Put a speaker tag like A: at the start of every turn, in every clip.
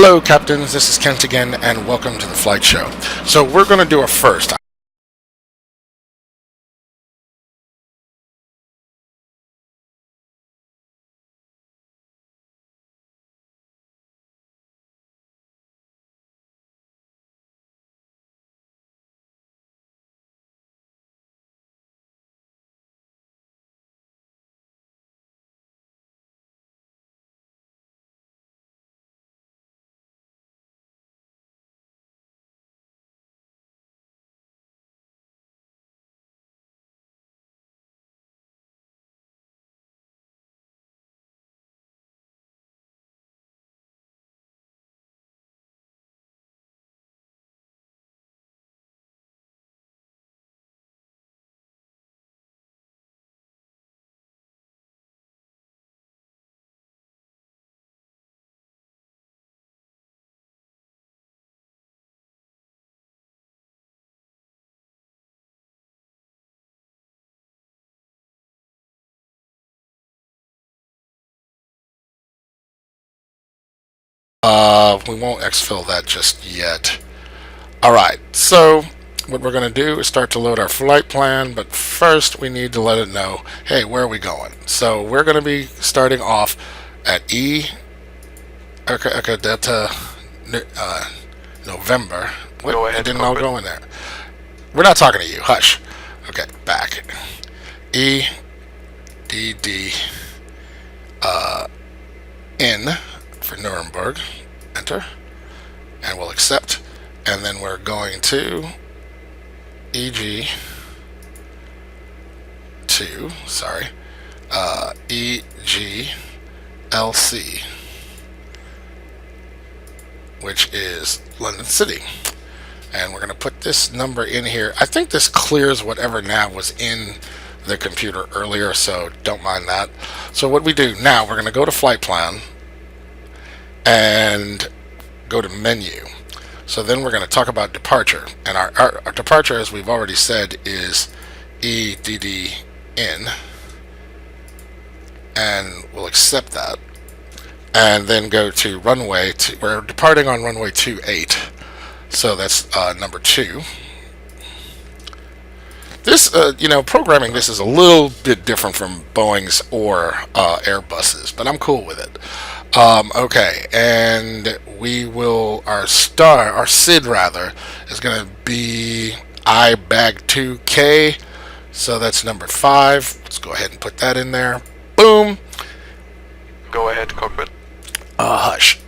A: Hello, captains. This is Kent again, and welcome to the Flight Show. So we're going to do a first. We won't exfil that just yet. Alright, so what we're going to do is start to load our flight plan, but first we need to let it know, hey, where are we going? So we're going to be starting off at Delta November. What?
B: Go ahead,
A: It didn't all go in there. We're not talking to you. Hush. Okay, back. EDDN for Nuremberg. Enter. And we'll accept. And then we're going to EGLC, which is London City. And we're going to put this number in here. I think this clears whatever nav was in the computer earlier, so don't mind that. So what we do now, we're going to go to flight plan and go to menu. So then we're going to talk about departure, and our departure, as we've already said, is EDDN, and we'll accept that, and then go to runway. We're departing on runway 28, so that's number 2. This, programming this is a little bit different from Boeing's or Airbus's, but I'm cool with it. Okay, and we will, our SID rather, is going to be IBAG2K, so that's number 5. Let's go ahead and put that in there. Boom.
B: Go ahead, cockpit.
A: Hush.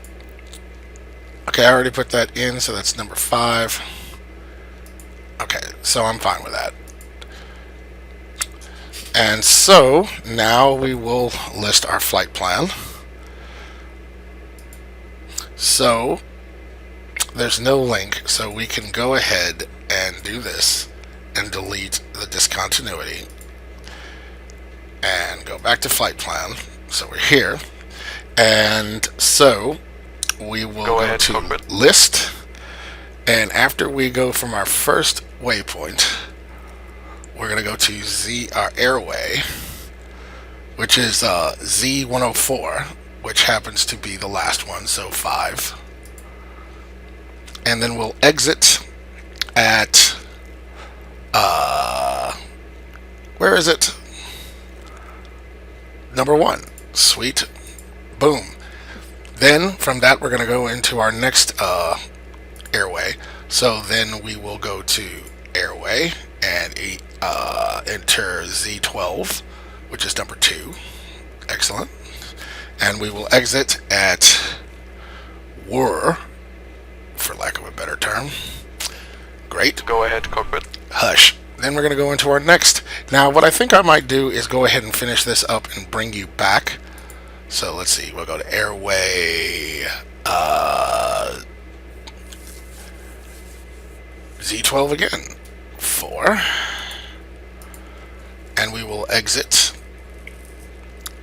A: Okay, I already put that in, so that's number 5. Okay, so I'm fine with that. And so, now we will list our flight plan. So, there's no link, so we can go ahead and do this and delete the discontinuity and go back to flight plan. So we're here, and so we will go to cockpit. List, and after we go from our first waypoint, we're going to go to our airway, which is Z104, which happens to be the last one, so 5. And then we'll exit at, where is it? Number 1. Sweet. Boom. Then, from that, we're going to go into our next airway. So then we will go to airway and enter Z12, which is number 2. Excellent. And we will exit at WUR, for lack of a better term. Great.
B: Go ahead, cockpit.
A: Hush. Then we're going to go into our next. Now, what I think I might do is go ahead and finish this up and bring you back. So let's see. We'll go to airway Z12 again. 4. And we will exit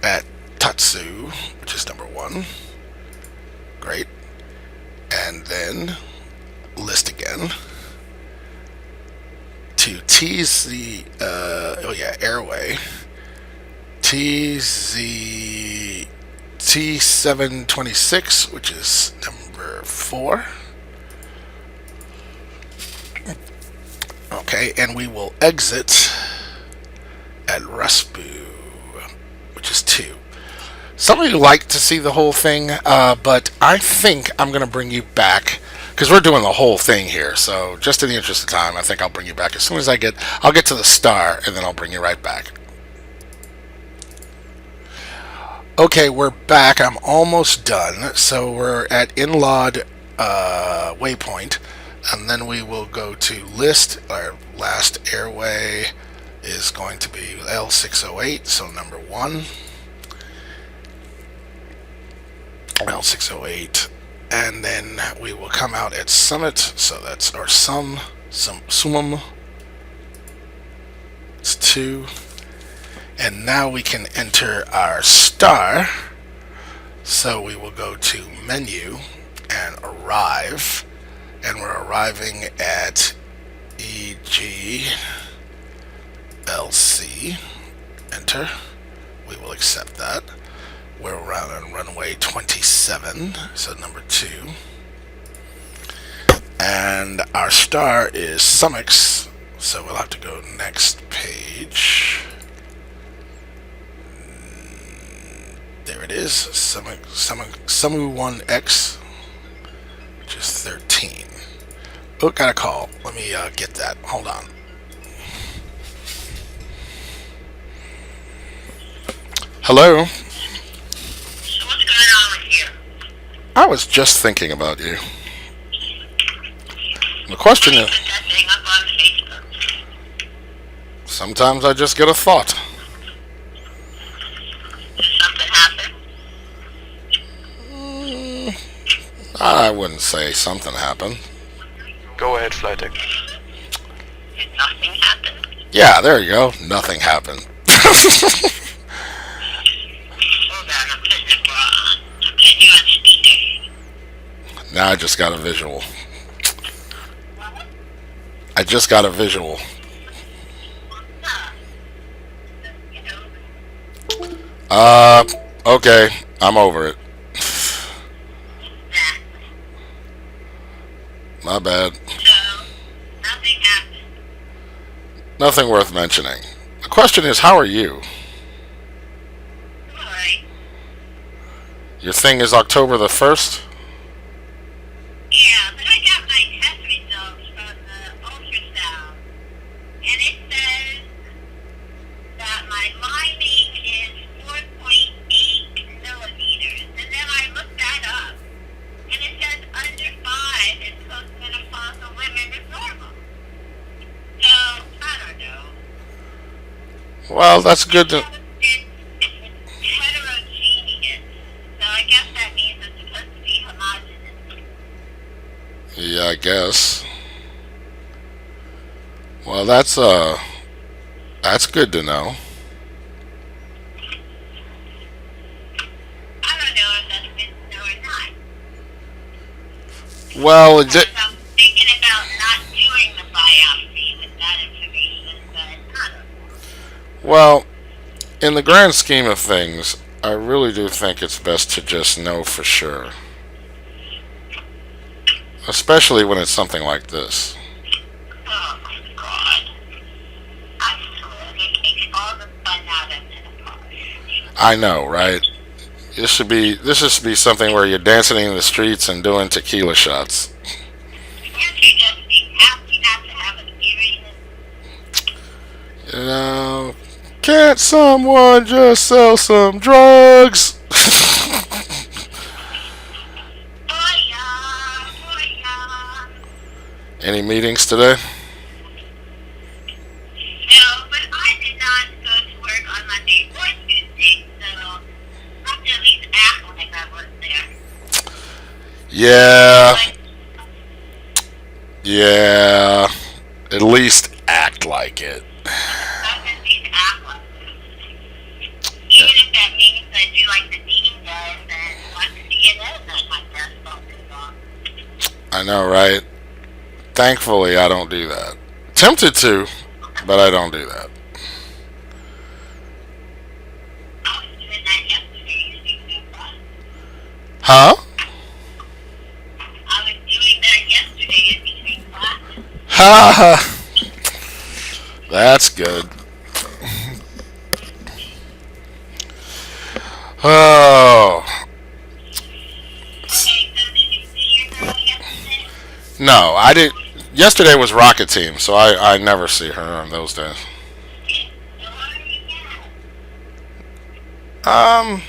A: at Tatsu, which is number 1. Great. And then list again to airway T726, which is number number 4. Okay, and we will exit at Raspu, which is 2. Some of you like to see the whole thing, but I think I'm going to bring you back because we're doing the whole thing here. So just in the interest of time, I think I'll bring you back as soon as I'll get to the star, and then I'll bring you right back. Okay, we're back. I'm almost done. So we're at Inlaud waypoint, and then we will go to list. Our last airway is going to be L608, so number 1. L608, and then we will come out at Summit, so that's our summum. It's 2. And now we can enter our star. So we will go to menu and arrive, and we're arriving at EGLC. Enter. We will accept that. We're around on runway 27, so number 2. And our star is Summix, so we'll have to go next page. There it is, Sumu1X, which is 13. Oh, got a call. Let me get that. Hold on. Hello?
C: What's going on with you?
A: I was just thinking about you. The question is,
C: Put that thing up on Facebook.
A: sometimes I just get a thought.
C: Did something happen?
A: I wouldn't say something happened.
B: Go ahead, flight deck.
C: Did nothing happen?
A: Yeah, there you go. Nothing happened.
C: Hold on, I'm putting the bra on. I'm putting you on speaker.
A: Now I just got a visual. I just got a visual. Okay. I'm over it.
C: Exactly.
A: My bad.
C: So, nothing happened.
A: Nothing worth mentioning. The question is, how are you?
C: Alright.
A: Your thing is October the 1st?
C: Yeah, but I got my test results from the ultrasound. And it says that my lining is 4.8 millimeters. And then I looked that up. And it says under 5 in postmenopausal women is normal. So, I don't know.
A: Well, that's good to...
C: It's heterogeneous. So I guess that means it's supposed to be homogeneous.
A: Yeah, I guess. Well, that's good to know.
C: I don't know if that's good to know or not.
A: Well,
C: Because I'm thinking about not doing the biopsy with that information, but I don't know.
A: well, in the grand scheme of things, I really do think it's best to just know for sure. Especially when it's something like this.
C: Oh my god. I swear, it takes all the fun out of menopause.
A: I know, right? This should be something where you're dancing in the streets and doing tequila shots.
C: Can't you just be happy not to have a period?
A: You know, can't someone just sell some drugs?
C: Oh yeah.
A: Any meetings today?
C: No, but I did not go to work on Monday or Tuesday, so I have to at least act like I was there.
A: Yeah,
C: Like,
A: yeah. At least act like it.
C: I can at least act like it. Even if that means I do like the dean does and watch CNN at my desk all day long.
A: I know, right? Thankfully, I don't do that. Tempted to, but I don't do that.
C: I was doing that yesterday using Prepar3D.
A: Huh?
C: I
A: That's good. Oh.
C: Okay, so did you see your girl yesterday?
A: No, I did. Yesterday was Rocket Team, so I never see her on those days.
C: So what are you now?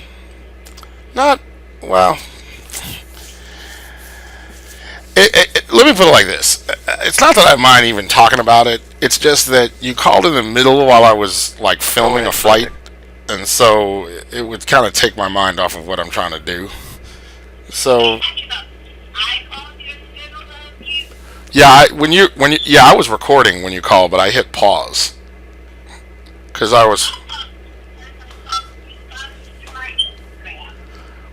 A: Not well. Let me put it like this: it's not that I mind even talking about it. It's just that you called in the middle while I was like filming a flight, and so it would kind of take my mind off of what I'm trying to do. So
C: I called you in the middle of you.
A: yeah, yeah, I was recording when you called, but I hit pause because I was.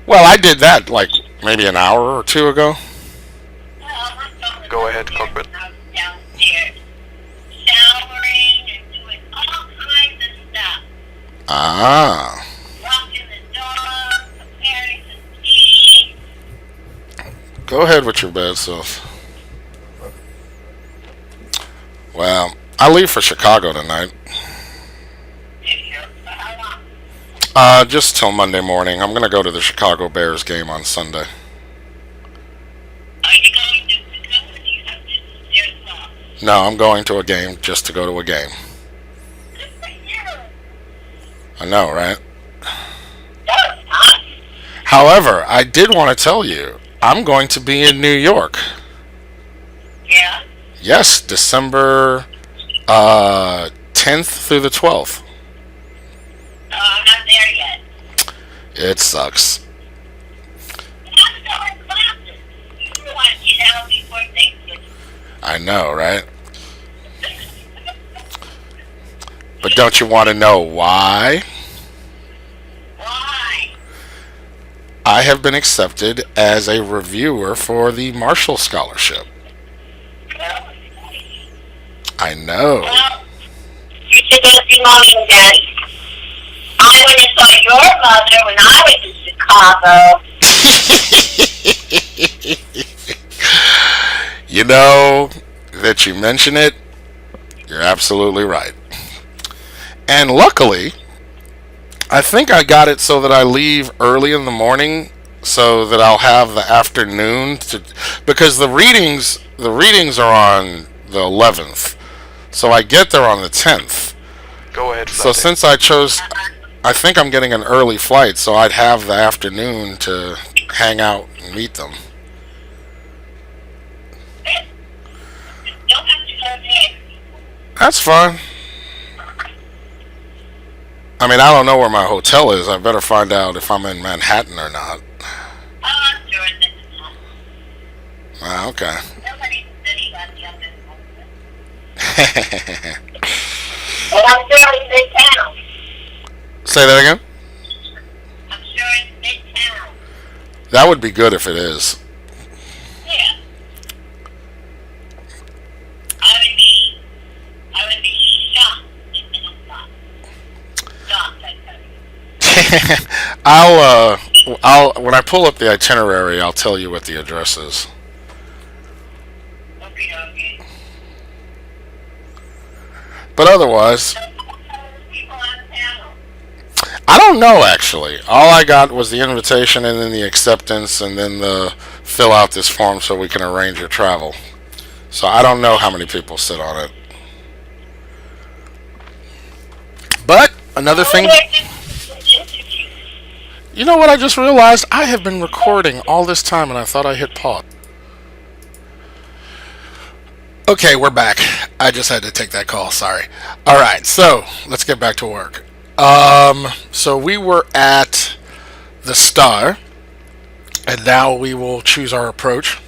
A: Well, I did that like maybe an hour or two ago.
B: Go ahead, cockpit.
C: I was downstairs showering and doing all kinds of stuff.
A: Ah.
C: Walking the dog, preparing some tea.
A: Go ahead with your bad self. Well, I leave for Chicago tonight.
C: For how long?
A: Just till Monday morning. I'm gonna go to the Chicago Bears game on Sunday.
C: Are you going to go or do you have business there as well?
A: No, I'm going to a game just to go to a game.
C: Good for you.
A: I know, right?
C: That was fun.
A: However, I did want to tell you, I'm going to be in New York.
C: Yeah?
A: Yes, December 10th through the 12th.
C: Oh, I'm not there yet.
A: It sucks.
C: I'm still in classes. You want to get out before Thanksgiving.
A: I know, right? But don't you want to know why?
C: Why?
A: I have been accepted as a reviewer for the Marshall Scholarship. I know.
C: Well, you should go see Mommy and Daddy. I went and saw your mother when I was in Chicago.
A: You know, that you mention it, you're absolutely right. And luckily, I think I got it so that I leave early in the morning so that I'll have the afternoon to, because the readings are on the 11th. So I get there on the 10th.
B: Go ahead,
A: So since I chose, I think I'm getting an early flight, so I'd have the afternoon to hang out and meet them.
C: Don't have to go there.
A: That's fine. I mean, I don't know where my hotel is. I better find out if I'm in Manhattan or not.
C: Oh, I'm sure this is not.
A: Ah, okay.
C: Nobody's sitting on the other side. But I'm sure it's midtown.
A: Say that again?
C: I'm sure it's midtown.
A: That would be good if it is.
C: Yeah. I would be shocked if it was not. Shocked, I tell you.
A: I'll when I pull up the itinerary, I'll tell you what the address is.
C: Okay.
A: But otherwise,
C: People on the panel.
A: I don't know actually. All I got was the invitation and then the acceptance and then the fill out this form so we can arrange your travel. So I don't know how many people sit on it. But another thing, you know what I just realized? I have been recording all this time and I thought I hit pause. Okay, we're back. I just had to take that call, sorry. Alright, so let's get back to work. So we were at the Star, and now we will choose our approach,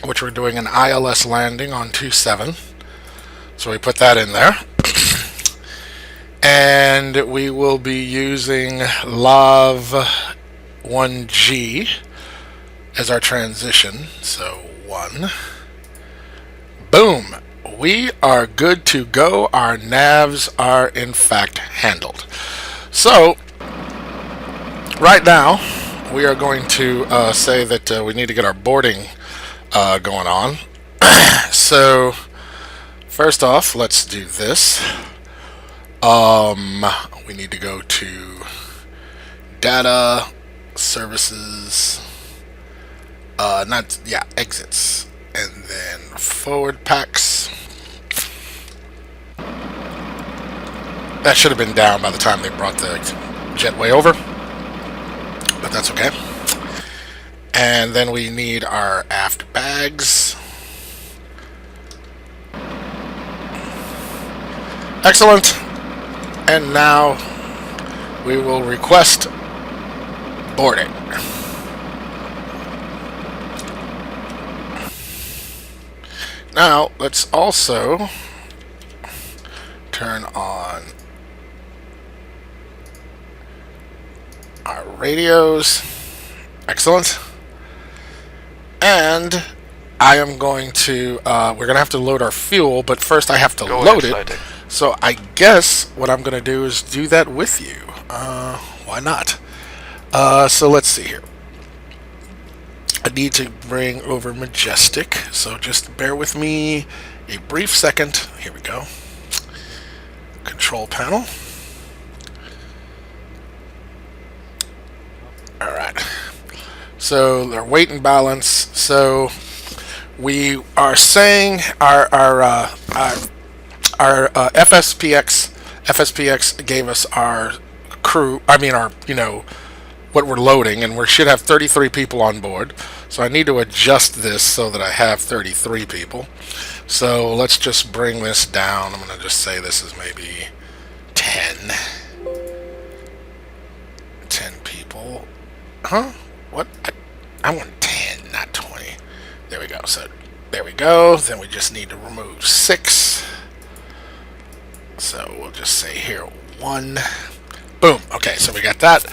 A: which we're doing an ILS landing on 27. So we put that in there. And we will be using Lav 1G as our transition. So 1. Boom. We are good to go. Our navs are in fact handled. So right now we are going to say that we need to get our boarding going on. So first off, let's do this. We need to go to data, services, exits, and then forward packs. That should have been down by the time they brought the jetway over, but that's okay. And then we need our aft bags. Excellent. And now we will request boarding. Now let's also turn on our radios. Excellent. And I am going to, we're going to have to load our fuel, but first I have to load it. So I guess what I'm going to do is do that with you. Why not? So let's see here. I need to bring over Majestic, so just bear with me a brief second. Here we go. Control panel. Alright. So their weight and balance. So we are saying our FSPX gave us our crew, what we're loading, and we should have 33 people on board. So I need to adjust this so that I have 33 people. So let's just bring this down. I'm going to just say this is maybe 10 people. Huh? What? I want 10, not 20. There we go. So there we go. Then we just need to remove 6. So we'll just say here 1. Boom. Okay, so we got that.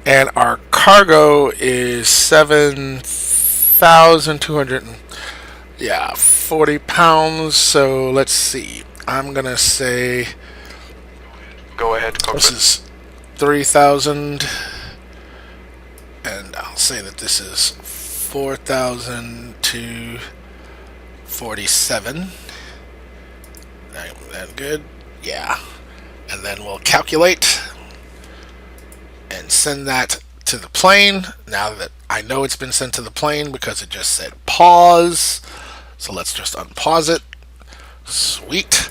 A: And our cargo is 7,240 pounds. So let's see. I'm going to say...
B: Go ahead, cockpit.
A: This is 3,000. And I'll say that this is 4,247. That good? Yeah. And then we'll calculate and send that to the plane. Now that I know it's been sent to the plane because it just said pause. So let's just unpause it. Sweet.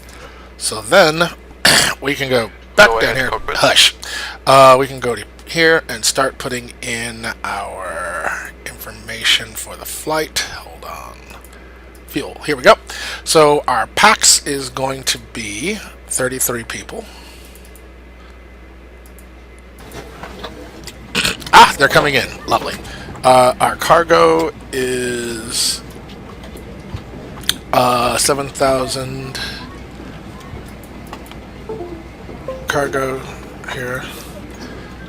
A: So then we can go back down here. Hush. We can go to here and start putting in our information for the flight. Hold on. Fuel. Here we go. So our PAX is going to be 33 people. Ah, they're coming in. Lovely. Our cargo is 7,000. Cargo here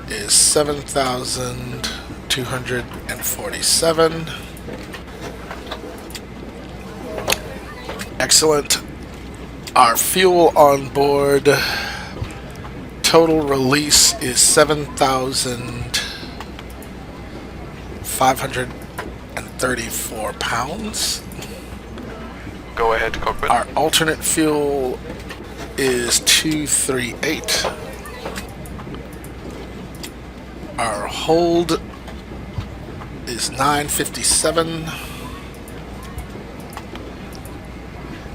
A: is 7,247. Excellent. Our fuel on board total release is 7,534 pounds.
B: Go ahead, cockpit.
A: Our alternate fuel is 238. Our hold is 957.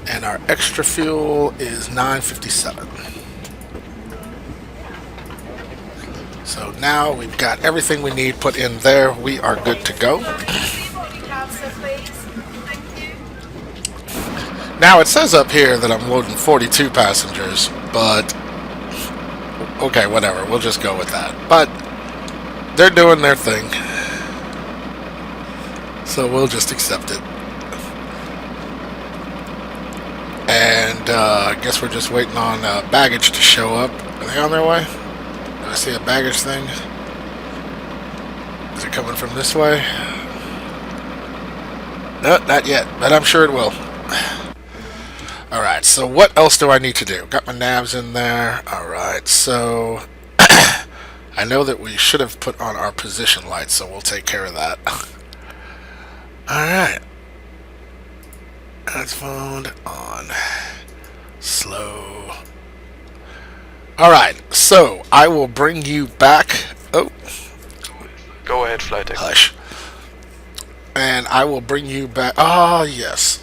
A: And our extra fuel is 957. So now we've got everything we need put in there. We are good to go. Now it says up here that I'm loading 42 passengers, but okay, whatever. We'll just go with that. But they're doing their thing, so we'll just accept it. And I guess we're just waiting on baggage to show up. Are they on their way? Do I see a baggage thing? Is it coming from this way? No, not yet, but I'm sure it will. Alright, so what else do I need to do? Got my navs in there. Alright, so I know that we should have put on our position lights, so we'll take care of that. Alright. Headphone on. Slow. Alright, so I will bring you back. Oh.
B: Go ahead, flight deck.
A: Hush. And I will bring you back. Ah, yes.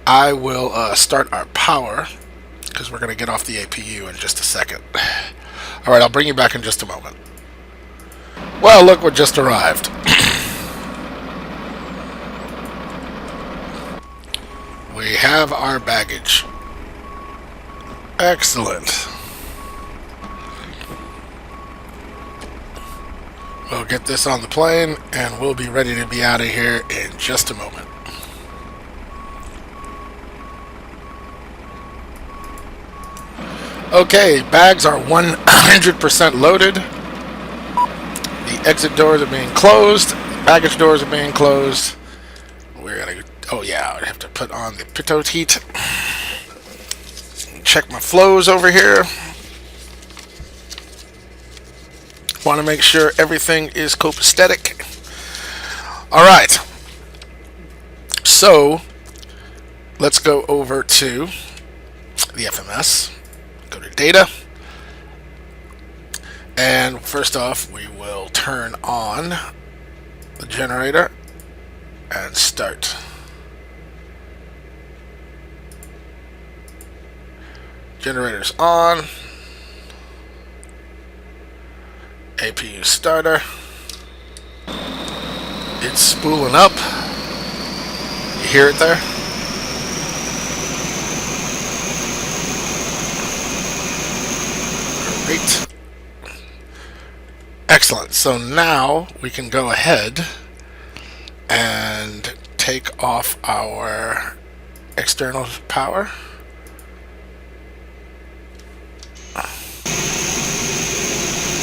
A: I will start our power because we're going to get off the APU in just a second. Alright, I'll bring you back in just a moment. Well, look what just arrived. We have our baggage. Excellent. We'll get this on the plane and we'll be ready to be out of here in just a moment. Okay, bags are 100% loaded. The exit doors are being closed. Baggage doors are being closed. We're gonna. Oh yeah, I have to put on the pitot heat. Check my flows over here. Want to make sure everything is copacetic. All right. So let's go over to the FMS. Go to data. And first off, we will turn on the generator and start. Generator's on. APU starter. It's spooling up. You hear it there? Great. Excellent. So now we can go ahead and take off our external power.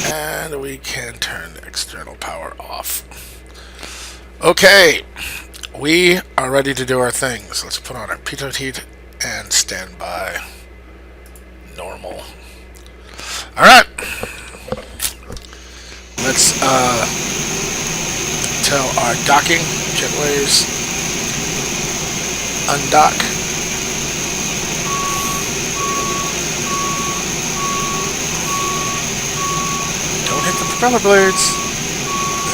A: And we can turn the external power off. Okay, we are ready to do our things. Let's put on our pitot heat and stand by. Normal. All right. Let's tell our docking jetways undock. Don't hit the propeller blades.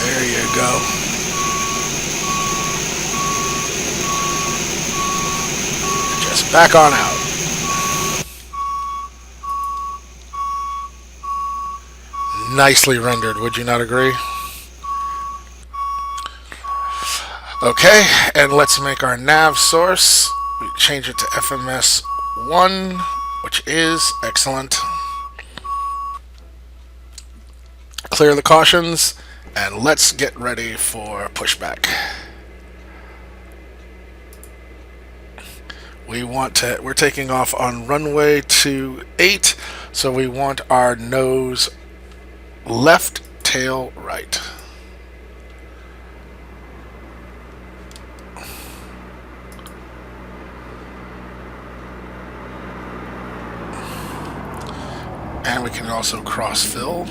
A: There you go. Just back on out. Nicely rendered, would you not agree? Okay, and let's make our nav source. We change it to FMS 1, which is excellent. Clear the cautions, and let's get ready for pushback. We're taking off on runway 28, so we want our nose left, tail right. And we can also cross fill.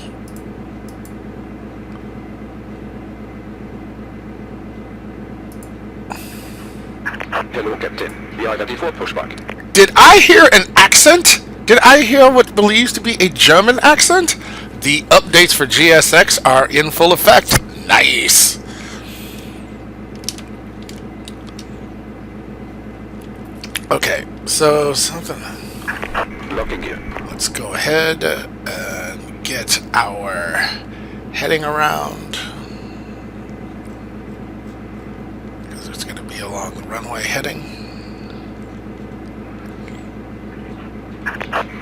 D: Hello, Captain. We are ready for pushback.
A: Did I hear an accent? Did I hear what believes to be a German accent? The updates for GSX are in full effect. Nice. Okay, so something.
D: Locking gear.
A: Let's go ahead and get our heading around. Because it's going to be along the runway heading.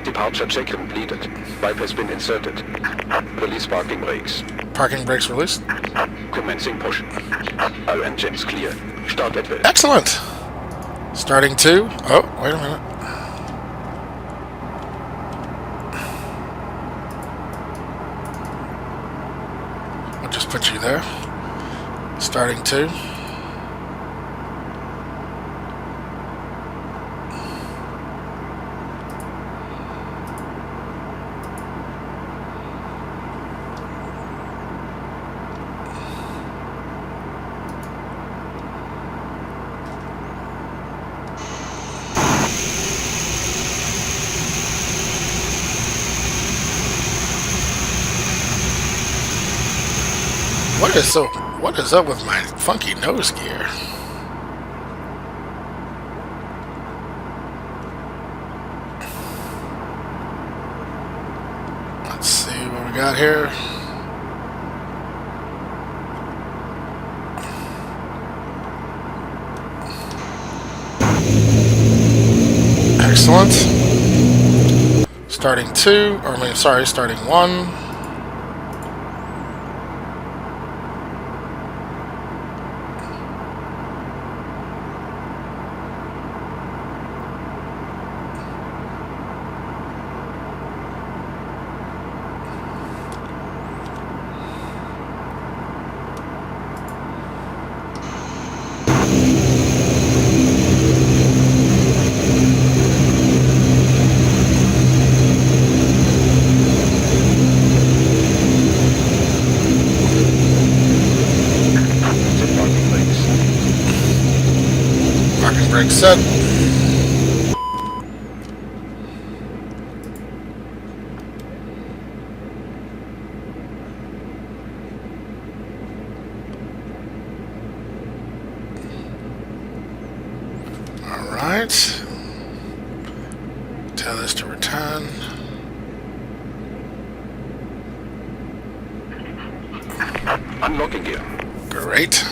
D: Departure check completed. Flybe has been inserted. Release parking brakes.
A: Parking brakes released.
D: Commencing push. All engines clear. Start at will.
A: Excellent. Starting 2. Oh, wait a minute. We'll just put you there. Starting 2. What is up with my funky nose gear? Let's see what we got here. Excellent. Starting starting 1. Brake set. All right. Tell this to return.
D: Unlocking gear.
A: Great.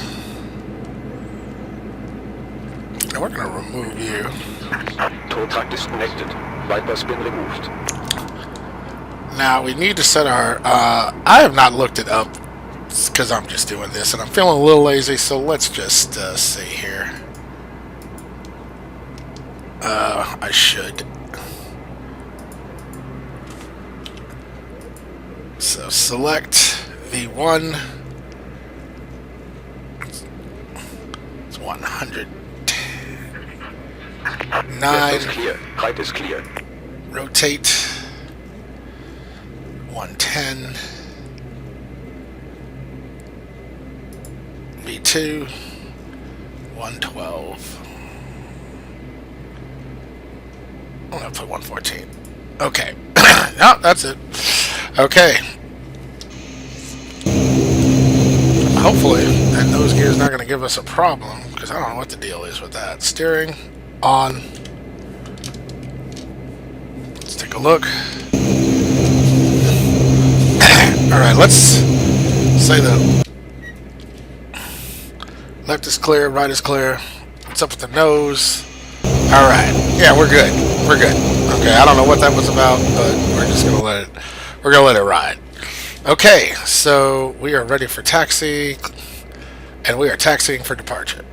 A: We're going to remove you.
D: Tow truck disconnected. Viper's been removed.
A: Now we need to set our. I have not looked it up because I'm just doing this and I'm feeling a little lazy. So let's just see here. I should. So select V1. It's 100. 9.
D: Left is clear. Right is clear.
A: Rotate. 110. V2. 112. I'm gonna put 114. Okay. No, that's it. Okay. Hopefully that nose gear is not going to give us a problem, because I don't know what the deal is with that. Steering on. Let's take a look. Alright, let's say the left is clear, right is clear. What's up with the nose? Alright, yeah, we're good. We're good. Okay, I don't know what that was about, but we're just gonna let it ride. Okay, so we are ready for taxi, and we are taxiing for departure.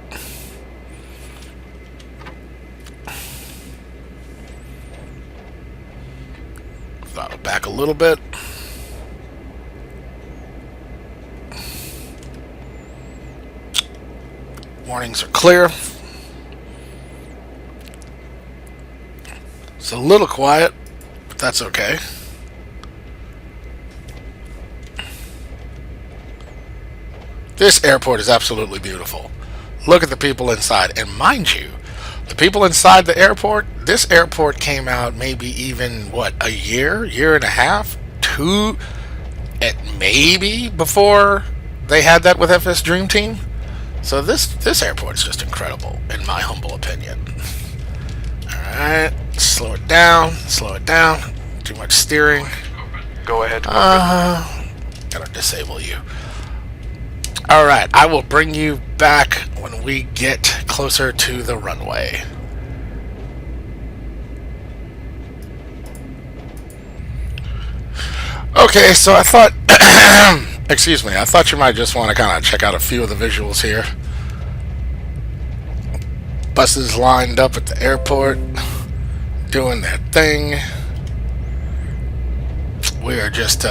A: Throttle back a little bit. Warnings are clear. It's a little quiet, but that's okay. This airport is absolutely beautiful. Look at the people inside. And mind you, the people inside the airport, this airport came out maybe even, what, a year and a half? 2, at maybe before they had that with FS Dream Team. So this airport is just incredible, in my humble opinion. Alright, slow it down, Too much steering.
B: Go ahead.
A: Gotta disable you. Alright, I will bring you back when we get closer to the runway. Okay, so I thought, excuse me, I thought you might just want to kind of check out a few of the visuals here. Buses lined up at the airport, doing their thing. We are just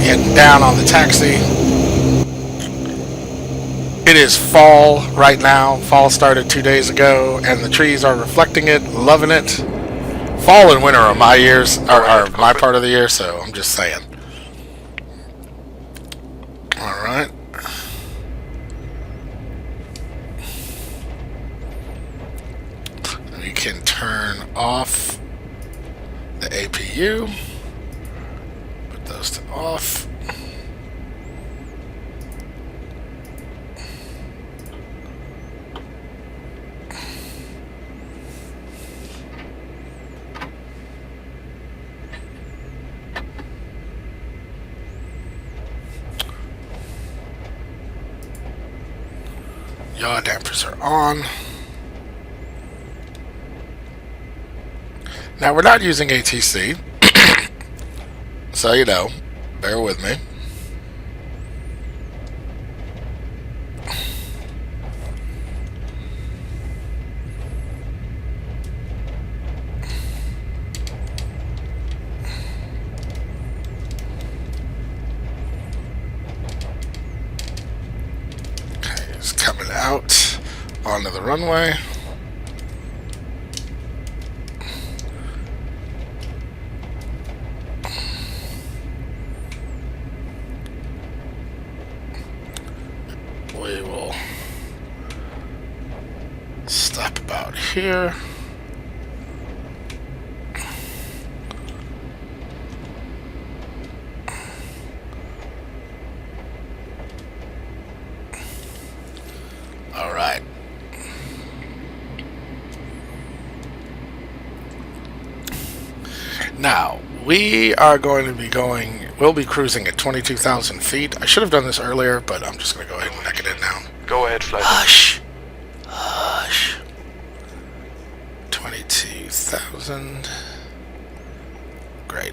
A: heading down on the taxi. It is fall right now. Fall started 2 days ago, and the trees are reflecting it, loving it. Fall and winter are my years, are my part of the year, so I'm just saying. All right. We can turn off the APU. Put those to off. Yaw dampers are on. Now we're not using ATC, so you know, bear with me. Okay, it's coming out onto the runway. We will stop about here. All right. Now, we are going to be we'll be cruising at 22,000 feet. I should have done this earlier, but I'm just going to go ahead and neck it in now.
B: Go ahead, flight.
A: Hush! Hush. 22,000. Great.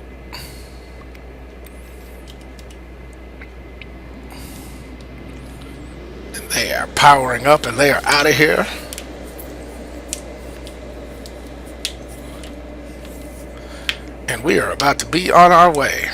A: And they are powering up and they are out of here. And we are about to be on our way.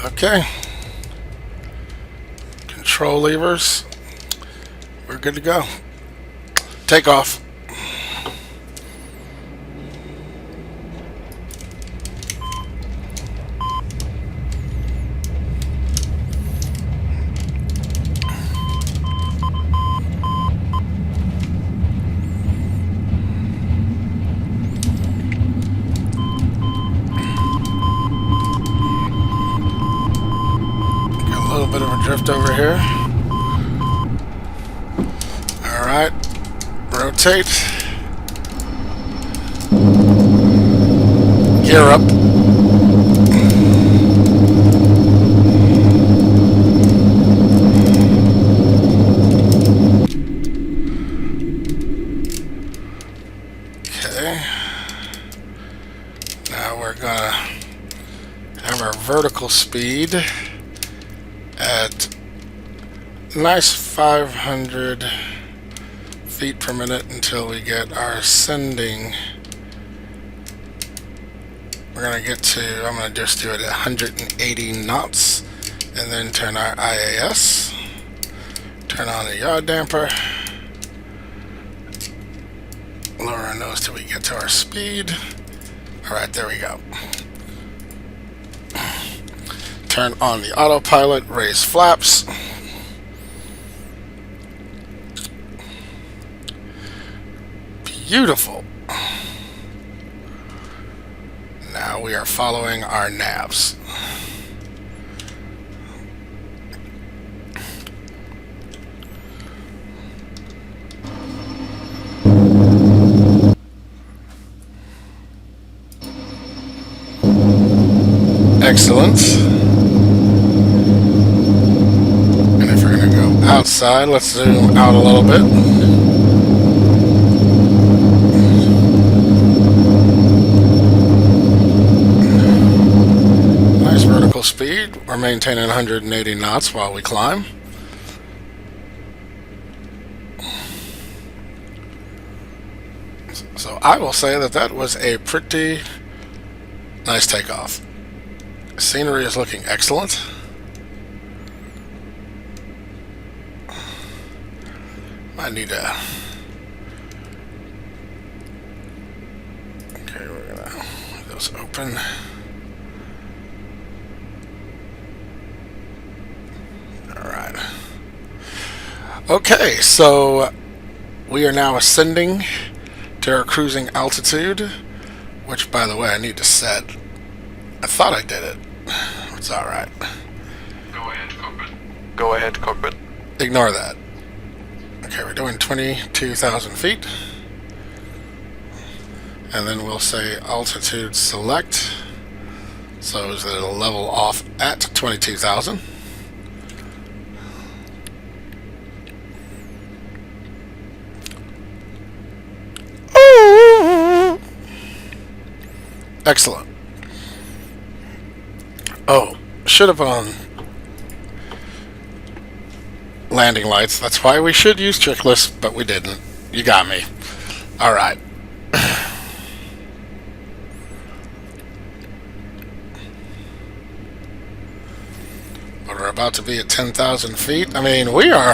A: Okay. Control levers. We're good to go. Takeoff. A little bit of a drift over here. Alright. Rotate. Gear up. Okay. Now we're gonna have our vertical speed at nice 500 feet per minute until we get our ascending. We're gonna get to, I'm gonna just do it at 180 knots and then turn our IAS, turn on the yaw damper, lower our nose till we get to our speed. Alright, there we go. Turn on the autopilot, raise flaps. Beautiful. Now we are following our navs. Excellent. And if we're going to go outside, let's zoom out a little bit. Vertical speed. We're maintaining 180 knots while we climb. So I will say that that was a pretty nice takeoff. Scenery is looking excellent. Might need a... Okay, we're gonna leave those open. Alright. Okay, so we are now ascending to our cruising altitude. which, by the way, I need to set. I thought I did it. It's alright.
B: Go ahead, cockpit. Go ahead, cockpit.
A: Ignore that. Okay, we're doing 22,000 feet. And then we'll say altitude select. So is that it'll level off at 22,000. Excellent. Oh, should have put on landing lights. That's why we should use checklists, but we didn't. You got me. All right. But we're about to be at 10,000 feet. I mean, we are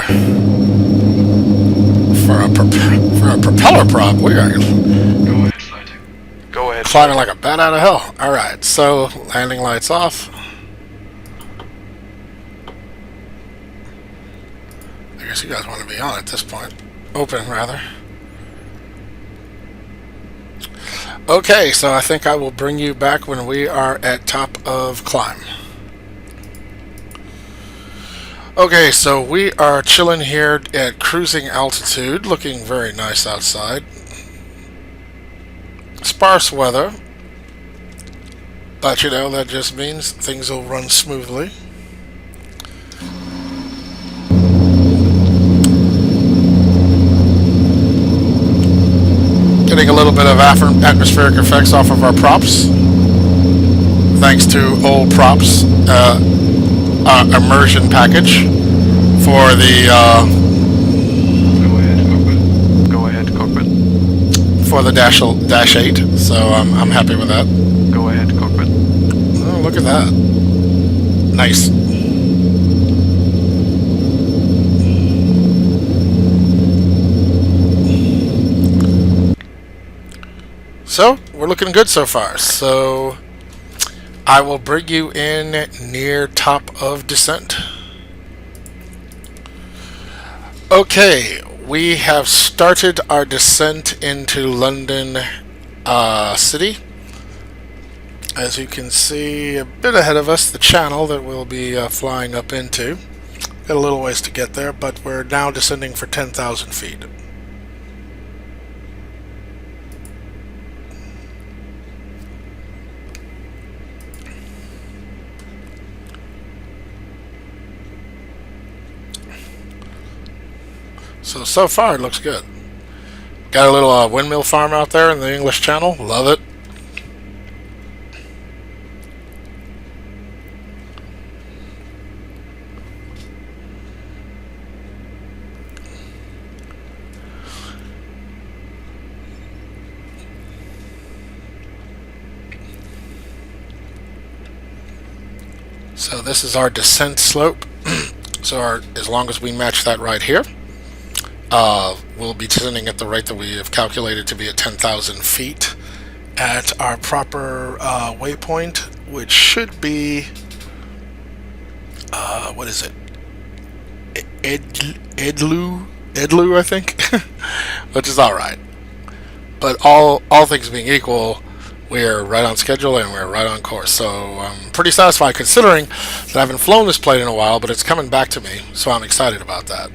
A: for a propeller prop. We are.
B: Go ahead, flighting. Go ahead.
A: Climbing like a bat out of hell. Alright, so landing lights off. I guess you guys want to be on at this point. Open, rather. Okay, so I think I will bring you back when we are at top of climb. Okay, so we are chilling here at cruising altitude, looking very nice outside. Sparse weather, but you know, that just means things will run smoothly. Getting a little bit of atmospheric effects off of our props, thanks to old props immersion package for the
B: Go ahead, cockpit.
A: for the Dash-8, so I'm happy with that.
B: Go ahead, cockpit.
A: Oh, look at that. Nice. So, we're looking good so far. So, I will bring you in near top of descent. Okay, we have started our descent into London City. As you can see, a bit ahead of us, the channel that we'll be flying up into. Got a little ways to get there, but we're now descending for 10,000 feet. So far it looks good. Got a little windmill farm out there in the English Channel. Love it. So this is our descent slope. So as long as we match that right here, we'll be descending at the rate that we have calculated to be at 10,000 feet at our proper waypoint, which should be what is it? Edlu, I think, which is all right. But all things being equal, we're right on schedule and we're right on course. So I'm pretty satisfied considering that I haven't flown this plane in a while, but it's coming back to me, so I'm excited about that.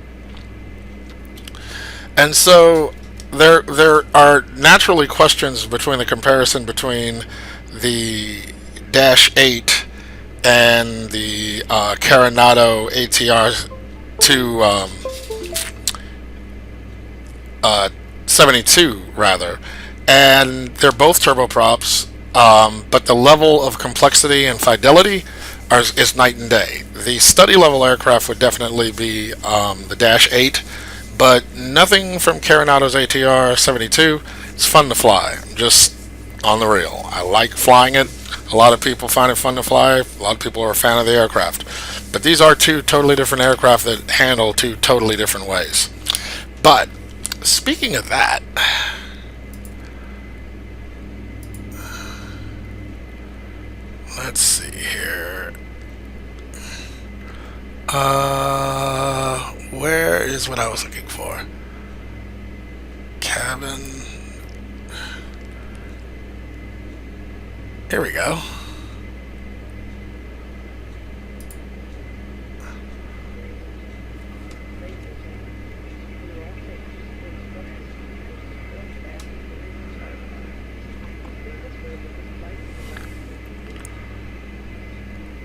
A: And so there are naturally questions between the comparison between the Dash-8 and the Coronado ATR 72 rather, and they're both turboprops, but the level of complexity and fidelity is night and day. The study level aircraft would definitely be the Dash-8. But nothing from Coronado's ATR 72. It's fun to fly. I'm just on the real. I like flying it. A lot of people find it fun to fly. A lot of people are a fan of the aircraft. But these are two totally different aircraft that handle two totally different ways. But speaking of that, let's see here. Where is what I was looking for? Cabin. Here we go.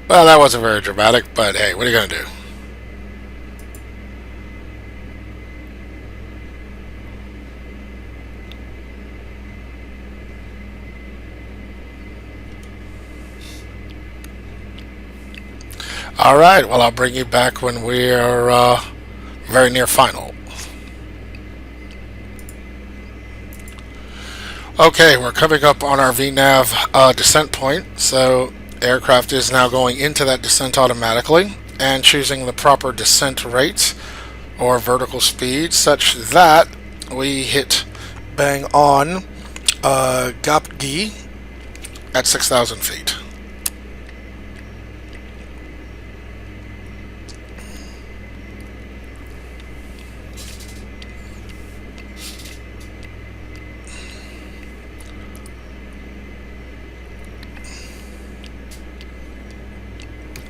A: Well, that wasn't very dramatic, but hey, what are you going to do? Alright, well, I'll bring you back when we are very near final. Okay, we're coming up on our VNAV descent point, so aircraft is now going into that descent automatically and choosing the proper descent rate or vertical speed such that we hit bang on GAP-G at 6,000 feet.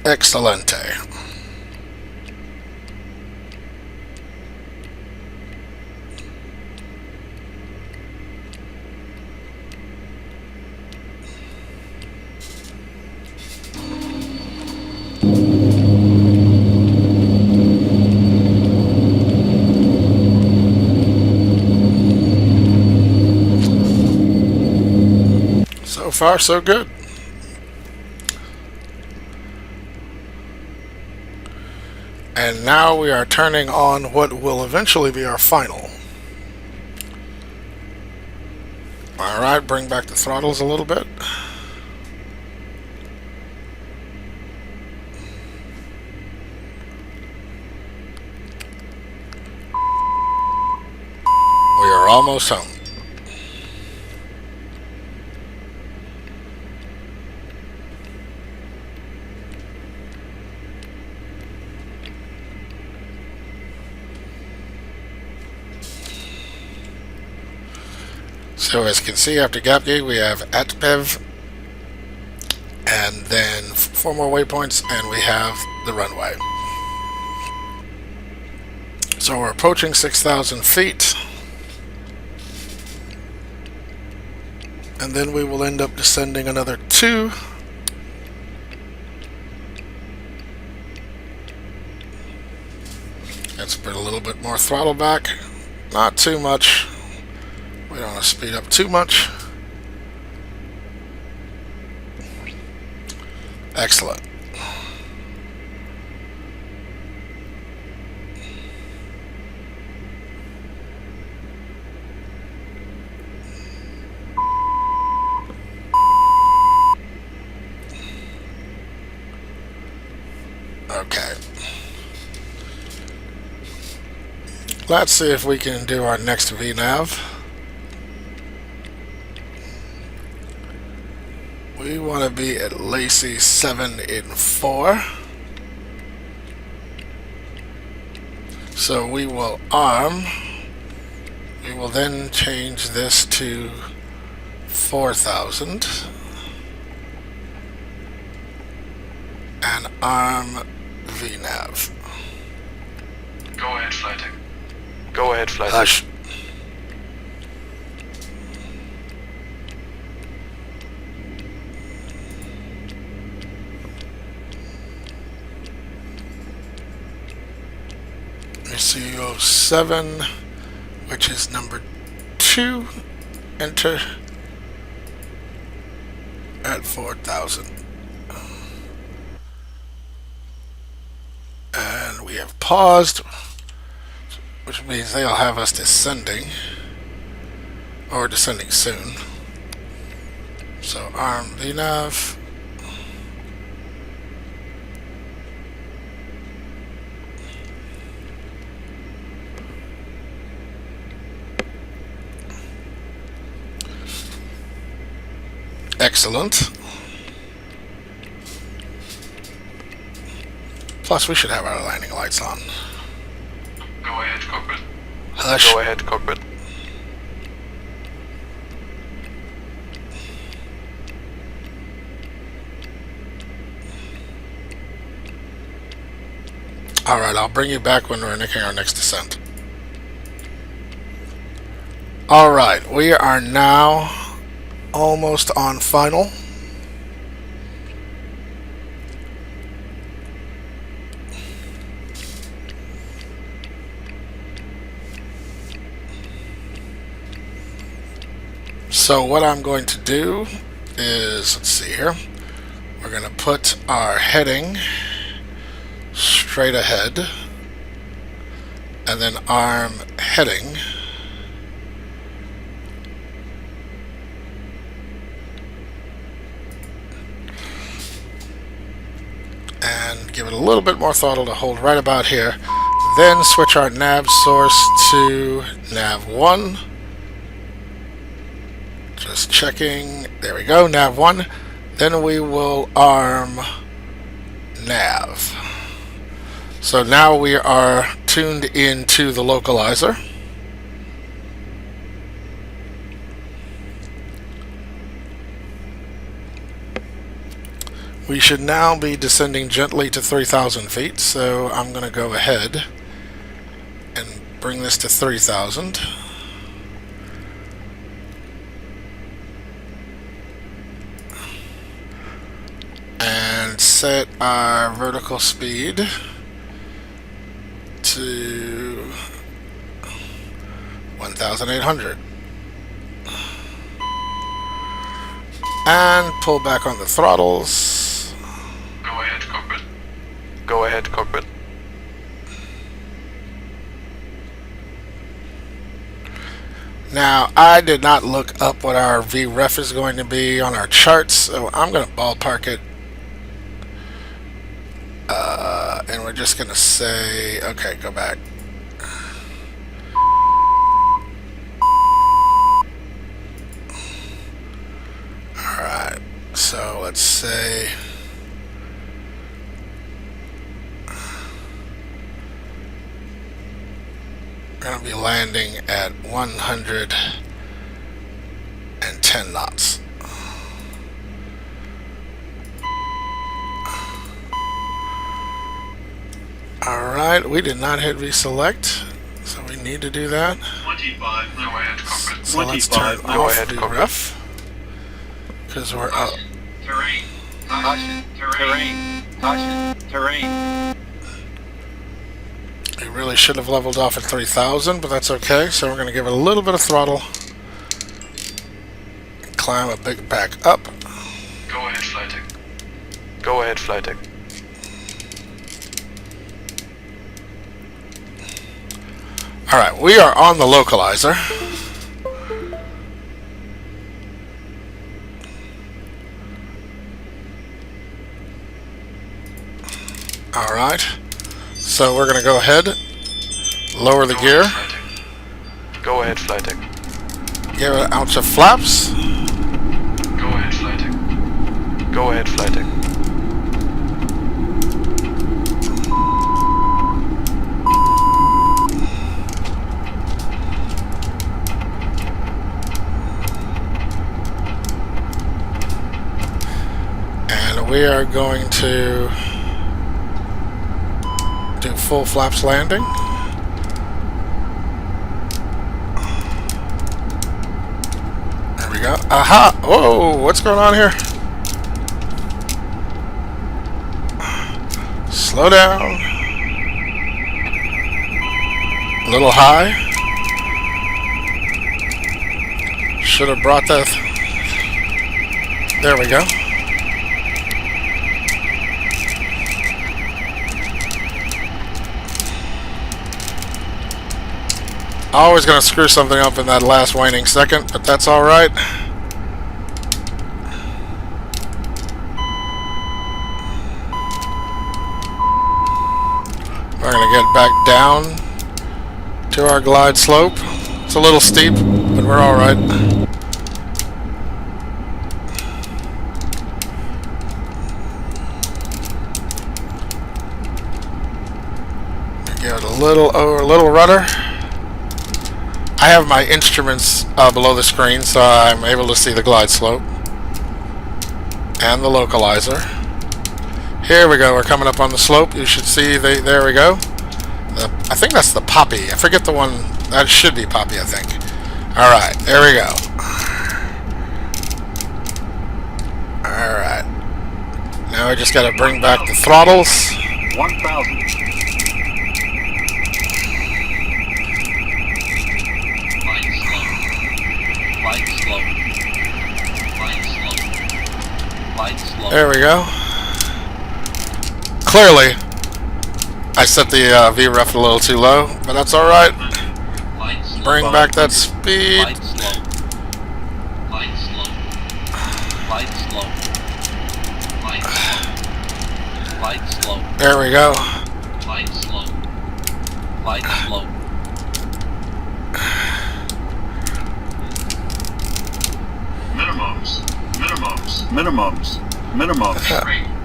A: Excelente. So far, so good. And now we are turning on what will eventually be our final. Alright, bring back the throttles a little bit. We are almost home. So as you can see, after GAP-G we have ATPEV, and then 4 more waypoints, and we have the runway. So we're approaching 6,000 feet, and then we will end up descending another 2. Let's put a little bit more throttle back, not too much. We don't want to speed up too much. Excellent. Okay. Let's see if we can do our next VNAV. We want to be at Lacey 7 in 4. So we will arm. We will then change this to 4,000. And arm VNAV.
B: Go ahead, flighting. Go ahead, flighting.
A: Hush. CO7, which is number 2, enter at 4,000. And we have paused, which means they'll have us descending, or descending soon. So arm VNAV. Excellent. Plus, we should have our landing lights on.
B: Go ahead, cockpit.
A: Hush.
B: Go ahead, cockpit.
A: Alright, I'll bring you back when we're making our next descent. Alright, we are now almost on final. So what I'm going to do is, let's see here, we're going to put our heading straight ahead, and then arm heading, and give it a little bit more throttle to hold right about here. Then switch our nav source to nav 1. Just checking. There we go, nav 1. Then we will arm nav. So now we are tuned into the localizer. We should now be descending gently to 3,000 feet, so I'm going to go ahead and bring this to 3,000. And set our vertical speed to 1,800. And pull back on the throttles.
B: Go ahead, cockpit. Go ahead, cockpit.
A: Now, I did not look up what our VREF is going to be on our charts, so I'm going to ballpark it. And we're just going to say, okay, go back. Alright, so let's say we're going to be landing at 110 knots. Alright, we did not hit reselect, so we need to do that.
B: 25, go ahead, cockpit.
A: So let's turn off the ref, because we're up.
B: Terrain. Caution. Terrain. Caution. Terrain.
A: We really should have leveled off at 3,000, but that's okay. So we're going to give it a little bit of throttle. Climb a bit back up.
B: Go ahead, Flytek. Go ahead, Flytek.
A: Alright, we are on the localizer. Alright, so we're going to go ahead, lower the gear,
B: Go ahead, Flytek.
A: give it an ounce of flaps,
B: Go ahead, Flytek. Go ahead, Flytek.
A: and we are going to do full flaps landing. There we go. Aha! Whoa! What's going on here? Slow down. A little high. Should have brought that. There we go. Always going to screw something up in that last waning second, but that's alright. We're going to get back down to our glide slope. It's a little steep, but we're alright. Give it a little rudder. I have my instruments below the screen, so I'm able to see the glide slope and the localizer. Here we go. We're coming up on the slope. You should see. There we go. I think that's the Poppy. I forget the one. That should be Poppy, I think. All right. There we go. All right. Now we just got to bring back the throttles.
E: 1,000.
A: There we go. Clearly, I set the VREF a little too low, but that's all right. Bring back that speed. There we go.
E: Minimums.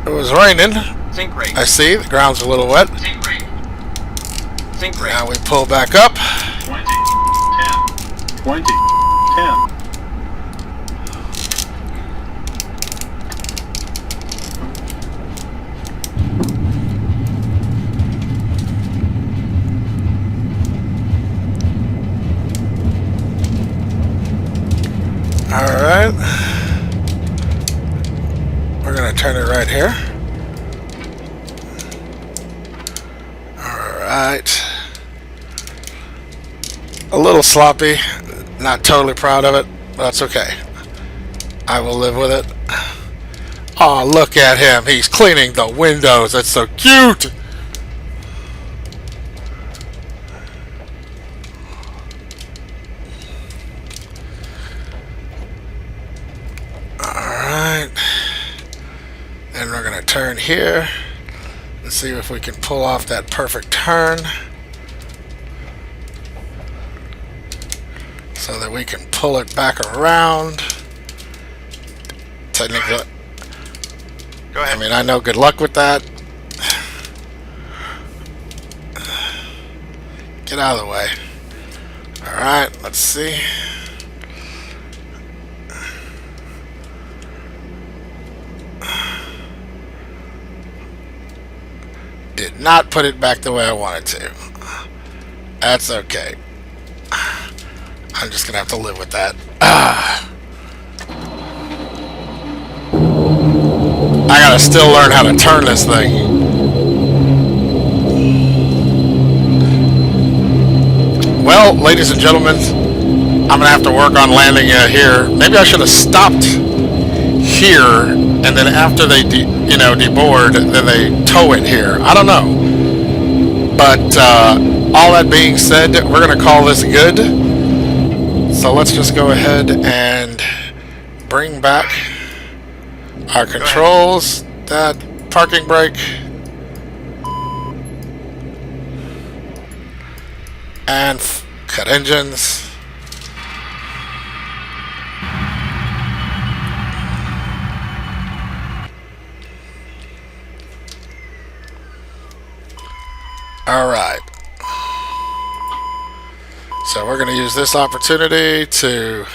A: It was raining.
E: Sink rate.
A: I see. The ground's a little wet.
E: Sink rate. Sink rate.
A: Now we pull back up.
E: 20. 10. 20. 10.
A: Alright. We're going to turn it right here. Alright. A little sloppy. Not totally proud of it, but that's okay. I will live with it. Oh, look at him. He's cleaning the windows. That's so cute. Alright. And we're going to turn here. Let's see if we can pull off that perfect turn. So that we can pull it back around. Technically,
B: Go ahead.
A: I mean, I know good luck with that. Get out of the way. Alright, let's see. Did not put it back the way I wanted to. That's okay. I'm just gonna have to live with that. I gotta still learn how to turn this thing. Well, ladies and gentlemen, I'm gonna have to work on landing here. Maybe I should have stopped here, and then after they deboard, then they tow it here. I don't know. But all that being said, we're gonna call this good. So let's just go ahead and bring back our controls, that parking brake, and cut engines. Alright. So we're going to use this opportunity to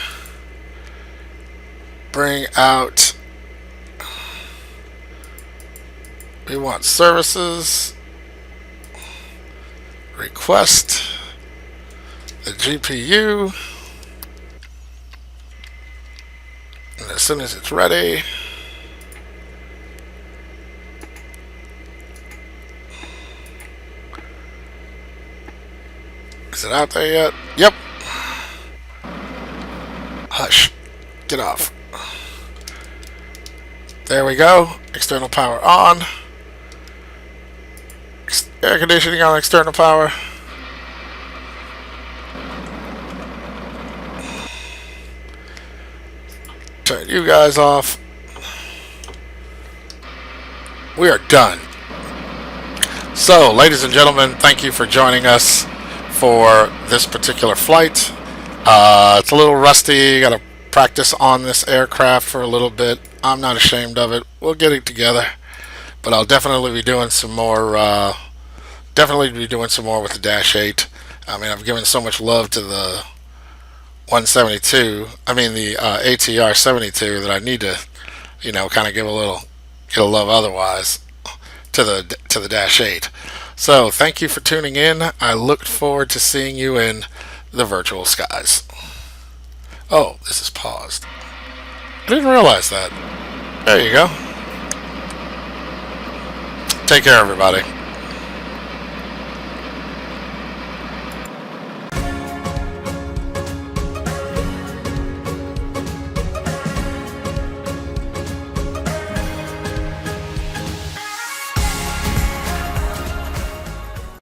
A: bring out, we want services, request, the GPU, and as soon as it's ready, is it out there yet? Yep. Hush. Get off. There we go. External power on. Air conditioning on external power. Turn you guys off. We are done. So, ladies and gentlemen, thank you for joining us for this particular flight. It's a little rusty. Got to practice on this aircraft for a little bit. I'm not ashamed of it. We'll get it together, but I'll definitely be doing some more. With the Dash-8. I mean, I've given so much love to the 172. I mean the ATR 72 that I need to, kind of get a love otherwise. to the Dash-8. So thank you for tuning in. I look forward to seeing you in the virtual skies. Oh, this is paused. I didn't realize that. There you go. Take care, everybody.